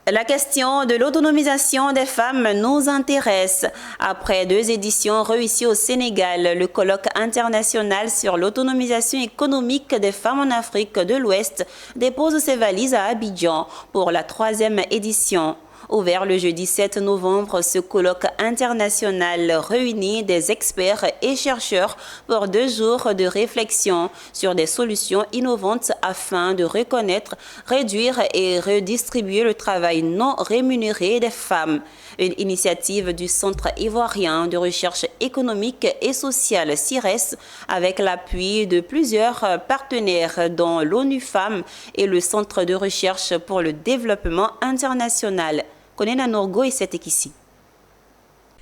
La question de l'autonomisation des femmes nous intéresse. Après 2 éditions réussies au Sénégal, le colloque international sur l'autonomisation économique des femmes en Afrique de l'Ouest dépose ses valises à Abidjan pour la 3e édition. Ouvert le jeudi 7 novembre, ce colloque international réunit des experts et chercheurs pour 2 jours de réflexion sur des solutions innovantes afin de reconnaître, réduire et redistribuer le travail non rémunéré des femmes. Une initiative du Centre ivoirien de recherche économique et sociale CIRES avec l'appui de plusieurs partenaires dont l'ONU Femmes et le Centre de recherche pour le développement international. Konena Norgo et c'est ici.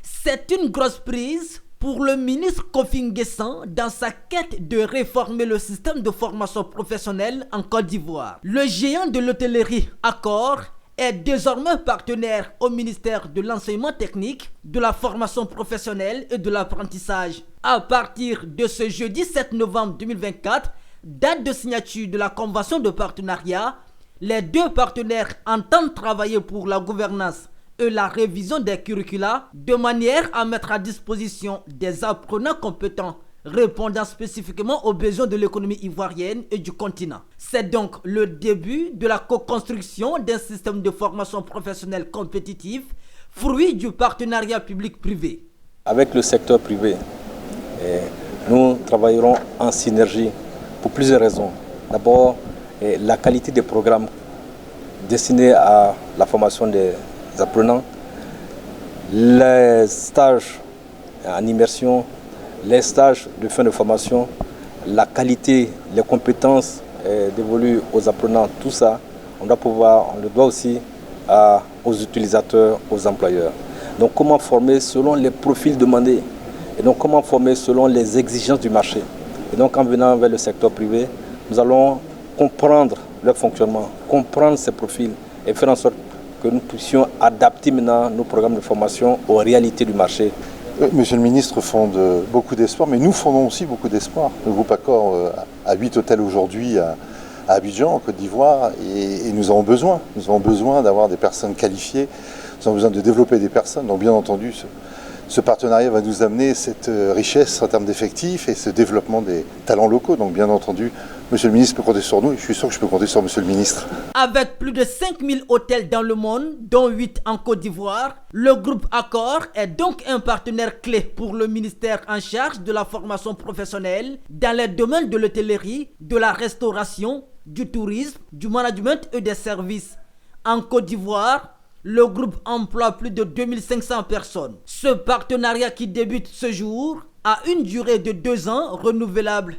C'est une grosse prise pour le ministre Kofi Nguessan dans sa quête de réformer le système de formation professionnelle en Côte d'Ivoire. Le géant de l'hôtellerie Accor est désormais partenaire au ministère de l'enseignement technique, de la formation professionnelle et de l'apprentissage. À partir de ce jeudi 7 novembre 2024, date de signature de la convention de partenariat, les 2 partenaires entendent travailler pour la gouvernance et la révision des curricula de manière à mettre à disposition des apprenants compétents répondant spécifiquement aux besoins de l'économie ivoirienne et du continent. C'est donc le début de la co-construction d'un système de formation professionnelle compétitif, fruit du partenariat public-privé. Avec le secteur privé, nous travaillerons en synergie pour plusieurs raisons. D'abord, la qualité des programmes destinés à la formation des apprenants, les stages en immersion, les stages de fin de formation, la qualité, les compétences dévolues aux apprenants, tout ça, on le doit aussi aux utilisateurs, aux employeurs. Donc comment former selon les profils demandés et donc comment former selon les exigences du marché. Et donc en venant vers le secteur privé, nous allons comprendre leur fonctionnement, comprendre ces profils et faire en sorte que nous puissions adapter maintenant nos programmes de formation aux réalités du marché. Monsieur le ministre fonde beaucoup d'espoir, mais nous fondons aussi beaucoup d'espoir. Le groupe Accor a 8 hôtels aujourd'hui à Abidjan, en Côte d'Ivoire, et nous avons besoin. Nous avons besoin d'avoir des personnes qualifiées, nous avons besoin de développer des personnes. Donc bien entendu, ce partenariat va nous amener cette richesse en termes d'effectifs et ce développement des talents locaux. Donc bien entendu, Monsieur le ministre peut compter sur nous et je suis sûr que je peux compter sur Monsieur le ministre. Avec plus de 5000 hôtels dans le monde, dont 8 en Côte d'Ivoire, le groupe Accor est donc un partenaire clé pour le ministère en charge de la formation professionnelle dans les domaines de l'hôtellerie, de la restauration, du tourisme, du management et des services. En Côte d'Ivoire, le groupe emploie plus de 2500 personnes. Ce partenariat qui débute ce jour a une durée de 2 ans renouvelable